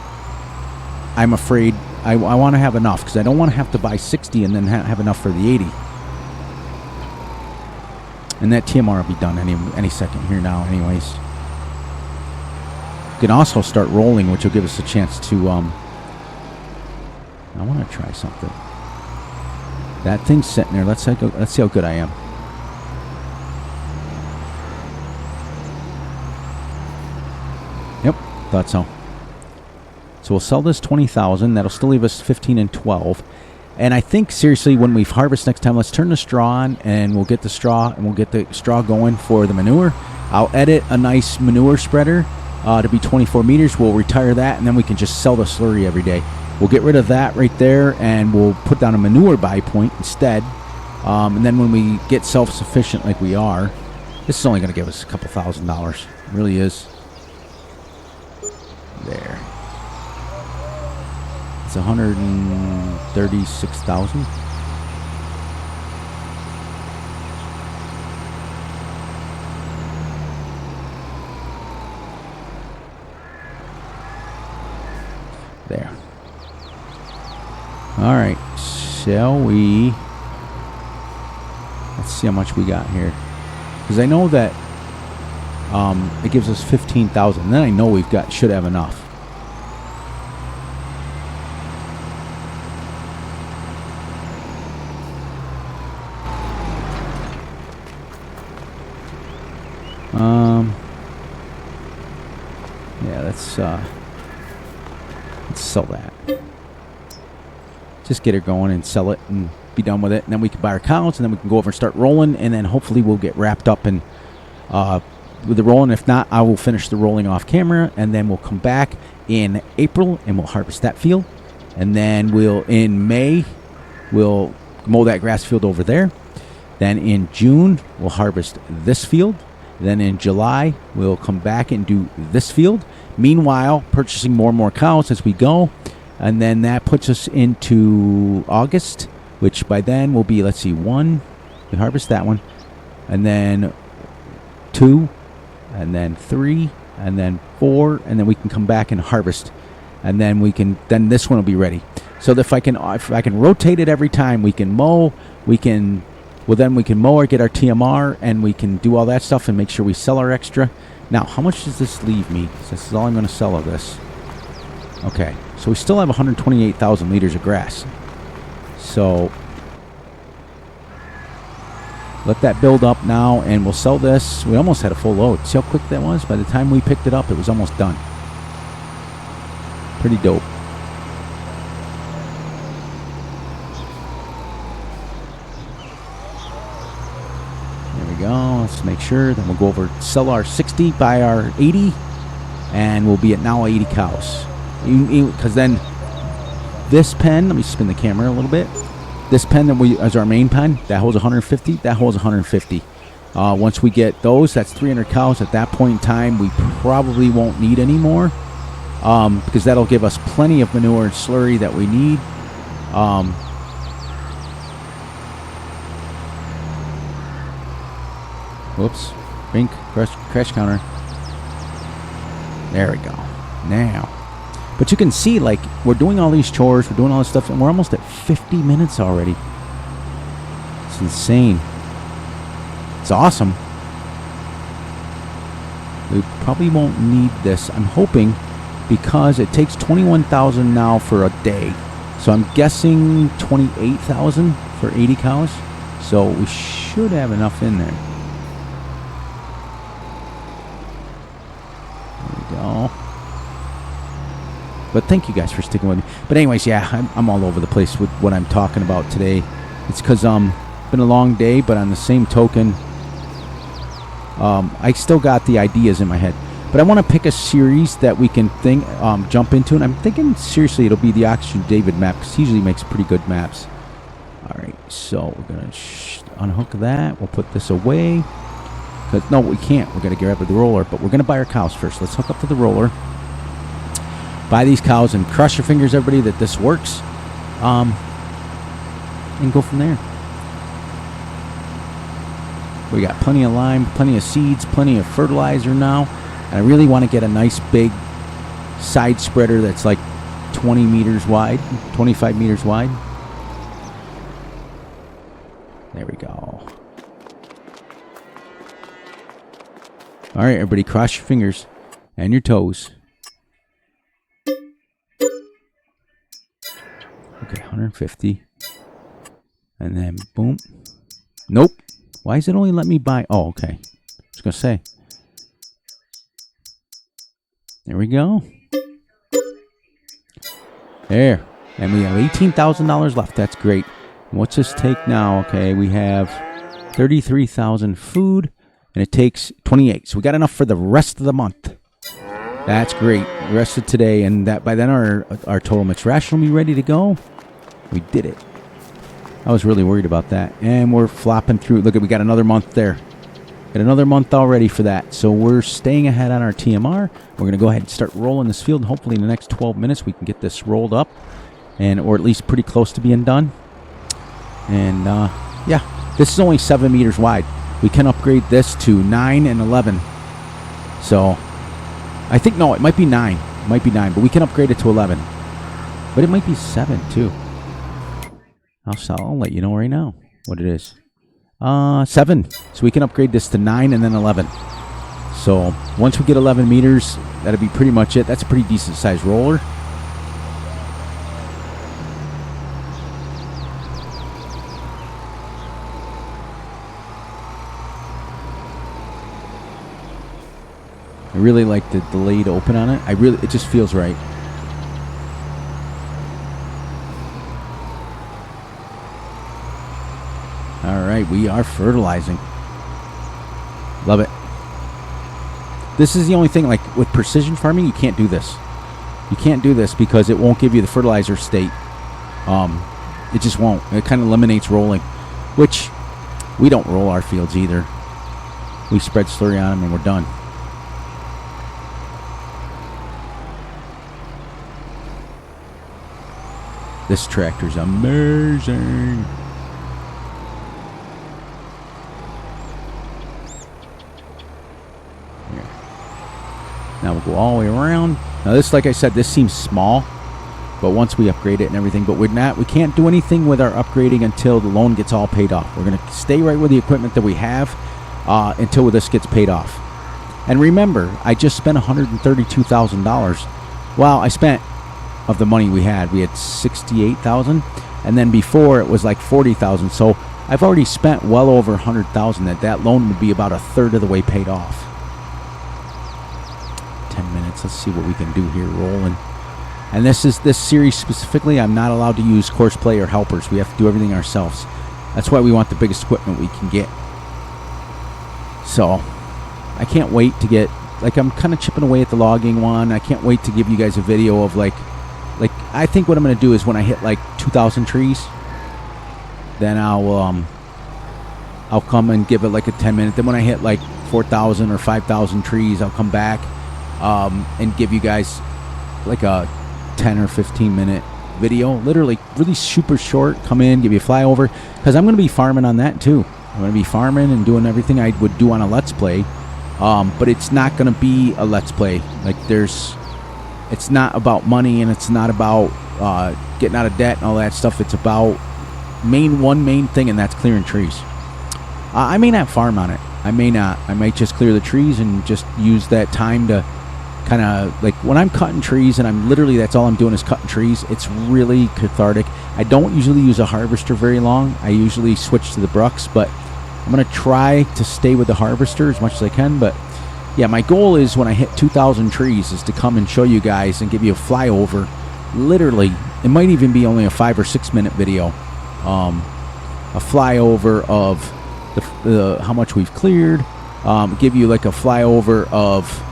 I'm afraid I want to have enough, because I don't want to have to buy 60 and then have enough for the 80. And that TMR will be done any second here now anyways. We can also start rolling, which will give us a chance to I want to try something. That thing's sitting there. Let's see how good I am. Yep, thought so. So we'll sell this 20,000. That'll still leave us 15 and 12. And I think, seriously, when we harvest next time, let's turn the straw on, and we'll get the straw, going for the manure. I'll edit a nice manure spreader to be 24 meters. We'll retire that, and then we can just sell the slurry every day. We'll get rid of that right there, and we'll put down a manure buy point instead. And then when we get self-sufficient like we are, this is only going to give us a couple $1,000. It really is. There. It's 136,000. There. All right. Shall we? Let's see how much we got here, because I know that it gives us 15,000. Then I know should have enough. Yeah, let's sell that. Just get her going and sell it and be done with it, and then we can buy our cows, and then we can go over and start rolling, and then hopefully we'll get wrapped up in with the rolling. If not, I will finish the rolling off camera, and then we'll come back in April and we'll harvest that field, and then in May we'll mow that grass field over there. Then in June we'll harvest this field. Then in July we'll come back and do this field, meanwhile purchasing more and more cows as we go. And then that puts us into August, which by then will be, let's see, 1, we harvest that one, and then 2, and then 3, and then 4, and then we can come back and harvest, and then this one will be ready. So that if I can rotate it every time, we can mow, then we can mow or get our TMR, and we can do all that stuff and make sure we sell our extra. Now, how much does this leave me? This is all I'm going to sell of this. Okay, so we still have 128,000 liters of grass. So let that build up now, and we'll sell this. We almost had a full load. See how quick that was? By the time we picked it up, it was almost done. Pretty dope. There we go. Let's make sure. Then we'll go over, sell our 60, buy our 80, and we'll be at now 80 cows. Because then this pen, let me spin the camera a little bit. This pen that we as our main pen, that holds 150. That holds 150. Once we get those, that's 300 cows. At that point in time, we probably won't need any more, because that'll give us plenty of manure and slurry that we need. Whoops, Bink, crash counter. There we go. Now, but you can see, like, we're doing all these chores, we're doing all this stuff, and we're almost at 50 minutes already. It's insane. It's awesome. We probably won't need this, I'm hoping, because it takes 21,000 now for a day. So I'm guessing 28,000 for 80 cows. So we should have enough in there. There we go. But thank you guys for sticking with me. But anyways, yeah, I'm all over the place with what I'm talking about today. It's because it's been a long day, but on the same token, I still got the ideas in my head. But I want to pick a series that we can jump into. And I'm thinking, seriously, it'll be the Oxygen David map, because he usually makes pretty good maps. All right, so we're going to unhook that. We'll put this away. No, we can't. We're going to get rid of the roller. But we're going to buy our cows first. Let's hook up to the roller. Buy these cows and cross your fingers, everybody, that this works. And go from there. We got plenty of lime, plenty of seeds, plenty of fertilizer now. And I really want to get a nice big side spreader that's like 20 meters wide, 25 meters wide. There we go. All right, everybody, cross your fingers and your toes. Okay, 150. And then boom. Nope. Why is it only let me buy? Oh, okay. I was going to say. There we go. There. And we have $18,000 left. That's great. What's this take now? Okay, we have 33,000 food, and it takes 28. So we got enough for the rest of the month. That's great. The rest of today, and that by then our total mixed ration will be ready to go. We did it. I was really worried about that. And we're flopping through. Look, we got another month there. Got another month already for that. So we're staying ahead on our TMR. We're going to go ahead and start rolling this field. And hopefully in the next 12 minutes we can get this rolled up, or at least pretty close to being done. And yeah, this is only 7 meters wide. We can upgrade this to 9 and 11. So I think, no, it might be 9. It might be 9, but we can upgrade it to 11. But it might be 7 too. I'll let you know right now what it is. 7. So we can upgrade this to 9 and then 11. So once we get 11 meters, that'll be pretty much it. That's a pretty decent sized roller. I really like the delayed open on it. It just feels right. All right, we are fertilizing. Love it. This is the only thing, like with precision farming, you can't do this. You can't do this because it won't give you the fertilizer state. It just won't. It kind of eliminates rolling, which we don't roll our fields either. We spread slurry on them and we're done. This tractor's amazing. Now we'll go all the way around. Now this, like I said, this seems small, but once we upgrade it and everything, but we can't do anything with our upgrading until the loan gets all paid off. We're gonna stay right with the equipment that we have until this gets paid off. And remember, I just spent $132,000. Well, I spent of the money we had. We had 68,000, and then before it was like 40,000. So I've already spent well over 100,000. That loan would be about a third of the way paid off. 10 minutes. Let's see what we can do here. Rolling. And this series specifically, I'm not allowed to use courseplay or helpers. We have to do everything ourselves. That's why we want the biggest equipment we can get. So I can't wait to get, like, I'm kind of chipping away at the logging one. I can't wait to give you guys a video of like I think what I'm going to do is when I hit like 2,000 trees, then I'll come and give it like a 10-minute. Then when I hit like 4,000 or 5,000 trees, I'll come back and give you guys like a 10 or 15-minute video. Literally really super short. Come in, give you a flyover, because I'm going to be farming on that too. I'm going to be farming and doing everything I would do on a Let's Play. But it's not going to be a Let's Play. Like, it's not about money, and it's not about getting out of debt and all that stuff. It's about one main thing, and that's clearing trees. I may not farm on it. I may not. I might just clear the trees and just use that time to kind of, like, when I'm cutting trees, and that's all I'm doing is cutting trees, it's really cathartic. I don't usually use a harvester very long. I usually switch to the brucks, but I'm going to try to stay with the harvester as much as I can. But yeah, my goal is when I hit 2,000 trees is to come and show you guys and give you a flyover. Literally, it might even be only a 5 or 6 minute video. A flyover of the how much we've cleared. Give you like a flyover of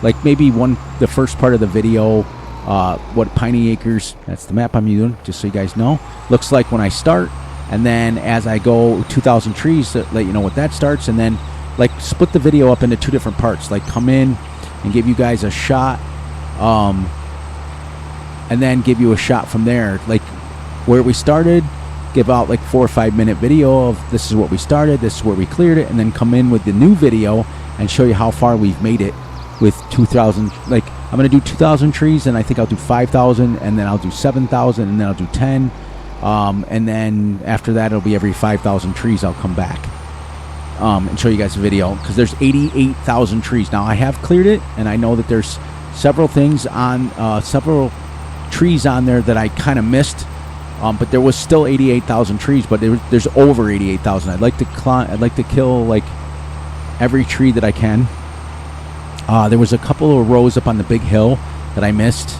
like maybe the first part of the video, what Piney Acres, that's the map I'm using, just so you guys know, looks like when I start. And then as I go 2,000 trees, to let you know what that starts. And then like split the video up into 2 different parts. Like come in and give you guys a shot, and then give you a shot from there. Like where we started, give out like 4 or 5 minute video of this is what we started, this is where we cleared it, and then come in with the new video and show you how far we've made it with 2,000. Like I'm going to do 2,000 trees, and I think I'll do 5,000, and then I'll do 7,000, and then I'll do 10. And then after that, it'll be every 5,000 trees I'll come back and show you guys a video, because there's 88,000 trees. Now I have cleared it, and I know that there's several things on several trees on there that I kind of missed, but there was still 88,000 trees, but there's over 88,000. I'd like to kill like every tree that I can. There was a couple of rows up on the big hill that I missed.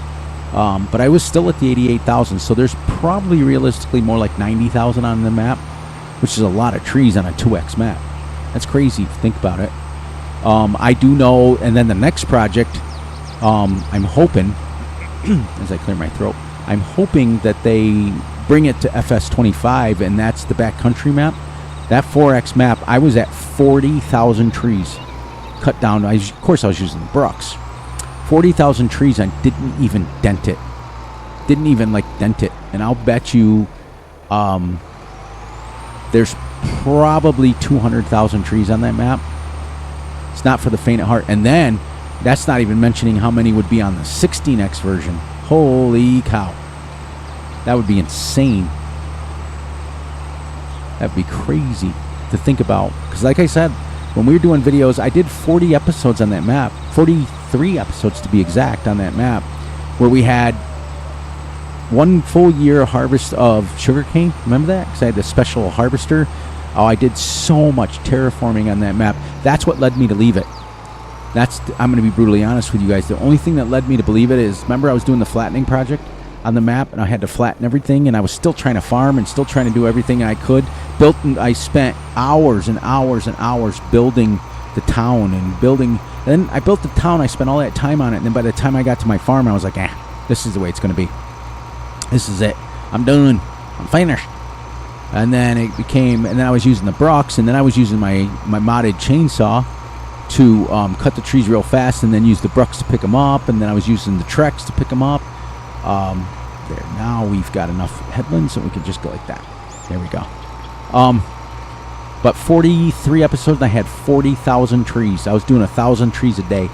But I was still at the 88,000, so there's probably realistically more like 90,000 on the map, which is a lot of trees on a 2x map. That's crazy if you think about it. I do know, and then the next project, I'm hoping, as I clear my throat, I'm hoping that they bring it to Fs22, and that's the backcountry map. That 4x map, I was at 40,000 trees cut down. Of course, I was using the brucks. 40,000 trees, and didn't even dent it. Didn't even like dent it. And I'll bet you there's probably 200,000 trees on that map. It's not for the faint at heart. And then that's not even mentioning how many would be on the 16x version. Holy cow. That would be insane. That'd be crazy to think about. Because like I said, when we were doing videos, I did 40 episodes on that map. 43 episodes to be exact on that map, where we had 1 full year harvest of sugarcane. Remember that? Because I had the special harvester. Oh, I did so much terraforming on that map. That's what led me to leave it. I'm going to be brutally honest with you guys. The only thing that led me to believe it is, remember I was doing the flattening project on the map, and I had to flatten everything, and I was still trying to farm and still trying to do everything I could. I spent hours and hours and hours building the town and building. And then I built the town. I spent all that time on it, and then by the time I got to my farm, I was like, this is the way it's going to be. This is it. I'm done. I'm finished. And then it became, and then I was using the brucks, and then I was using my modded chainsaw to cut the trees real fast, and then use the brucks to pick them up, and then I was using the Trex to pick them up. There, now we've got enough headlands, so we can just go like that. There we go. But 43 episodes, and I had 40,000 trees. I was doing 1,000 trees a day,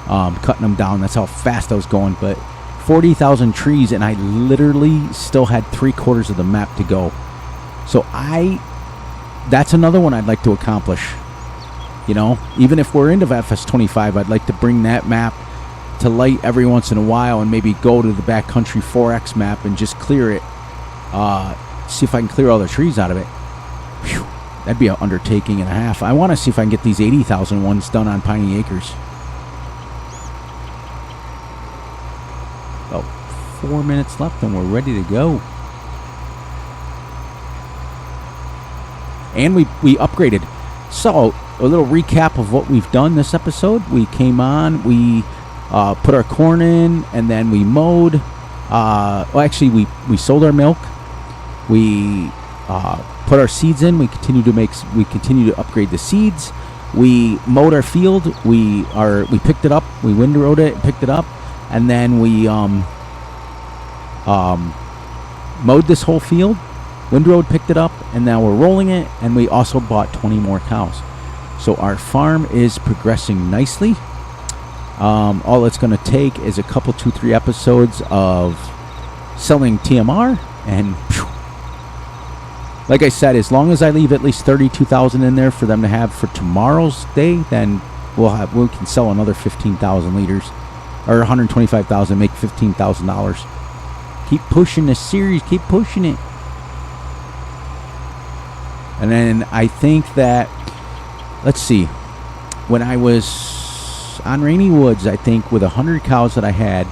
cutting them down. That's how fast I was going. But 40,000 trees, and I literally still had 3/4 of the map to go. So that's another one I'd like to accomplish. You know, even if we're into Fs22, I'd like to bring that map to light every once in a while and maybe go to the backcountry 4X map and just clear it. See if I can clear all the trees out of it. Whew, that'd be an undertaking and a half. I want to see if I can get these 80,000 ones done on Piney Acres. About 4 minutes left and we're ready to go. And we upgraded. So, a little recap of what we've done this episode. We came on, we put our corn in, and then we mowed. Well, actually, we sold our milk. We put our seeds in. We continue to upgrade the seeds. We mowed our field. We picked it up. We windrowed it, picked it up, and then we mowed this whole field. Windrowed, picked it up, and now we're rolling it, and we also bought 20 more cows. So our farm is progressing nicely. All it's going to take is a couple, 2-3 episodes of selling TMR, and phew, like I said, as long as I leave at least 32,000 in there for them to have for tomorrow's day, then we can sell another 15,000 liters, or 125,000, make $15,000. Keep pushing this series, keep pushing it. And then I think that, let's see, when I was on Rainy Woods, I think with 100 cows that I had,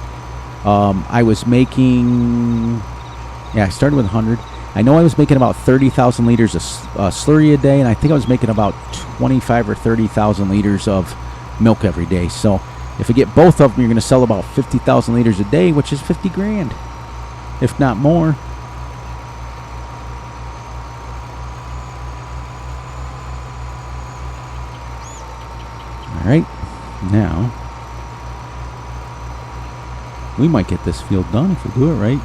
I was making, I started with 100. I know I was making about 30,000 liters of slurry a day, and I think I was making about 25 or 30,000 liters of milk every day. So if I get both of them, you're going to sell about 50,000 liters a day, which is 50 grand, if not more. All right, now we might get this field done if we do it right.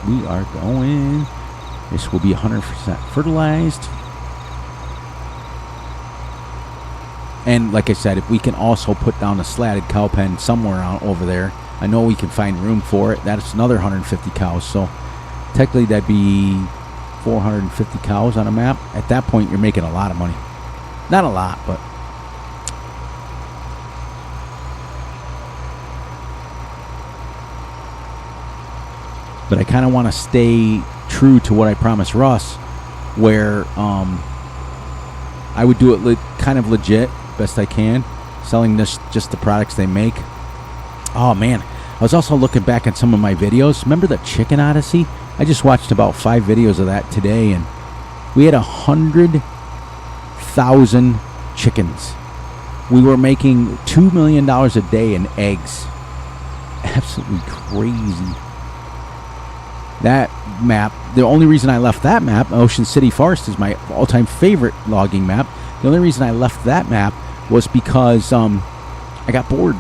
We are going. This will be 100% fertilized. And like I said, if we can also put down a slatted cow pen somewhere out over there, I know we can find room for it. That's another 150 cows. So technically that'd be 450 cows on a map. At that point, you're making a lot of money. Not a lot, but I kind of want to stay true to what I promised Russ, where I would do it kind of legit, best I can, selling just the products they make. Oh man, I was also looking back at some of my videos. Remember the Chicken Odyssey? I just watched about 5 videos of that today, and we had 100,000 chickens. We were making $2 million a day in eggs. Absolutely crazy. That map, the only reason I left that map, Ocean City Forest is my all-time favorite logging map. The only reason I left that map was because I got bored.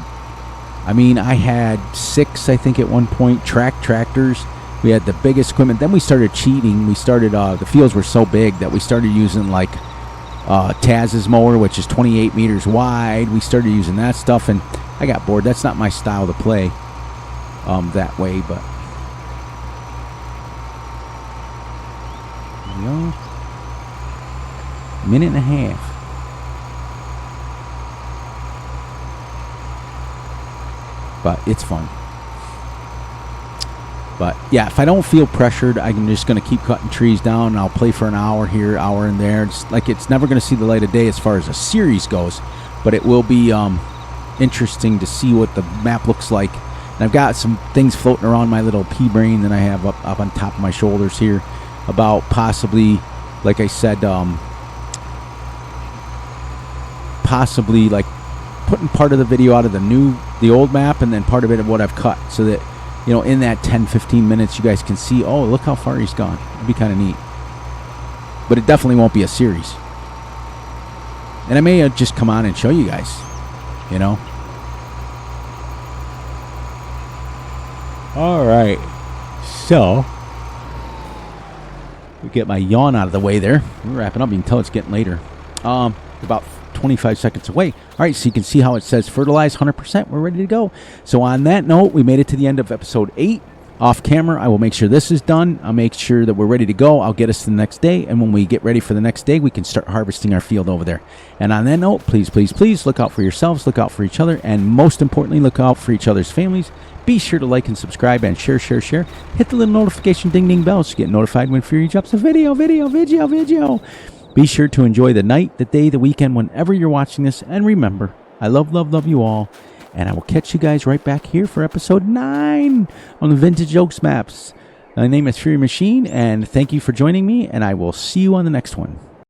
I mean, I had 6, I think, at one point, tractors. We had the biggest equipment. Then we started cheating. We started, the fields were so big that we started using like Taz's mower, which is 28 meters wide. We started using that stuff, and I got bored. That's not my style to play that way, but there we go. Minute and a half. But it's fun. But yeah, if I don't feel pressured, I'm just going to keep cutting trees down, and I'll play for an hour here, hour in there. It's never going to see the light of day as far as a series goes, but it will be interesting to see what the map looks like. And I've got some things floating around my little pea brain that I have up on top of my shoulders here about possibly, like I said, possibly like putting part of the video out of the old map and then part of it of what I've cut, so that, you know, in that 10-15 minutes you guys can see, oh, look how far he's gone. It'd be kind of neat. But it definitely won't be a series. And I may just come on and show you guys, you know. All right. So, we get my yawn out of the way there. We're wrapping up. You can tell it's getting later. About 25 seconds away. All right, so you can see how it says fertilize 100%. We're ready to go. So on that note, we made it to the end of episode 8. off camera, I will make sure this is done. I'll make sure that we're ready to go. I'll get us to the next day, and when we get ready for the next day, we can start harvesting our field over there. And on that note, please, please, please look out for yourselves, look out for each other, and most importantly, look out for each other's families. Be sure to like and subscribe and share. Hit the little notification ding bell so you get notified when Fury drops a video. Be sure to enjoy the night, the day, the weekend, whenever you're watching this. And remember, I love you all. And I will catch you guys right back here for episode 9 on the Vintage Oaks Maps. My name is Fury Machine, and thank you for joining me, and I will see you on the next one.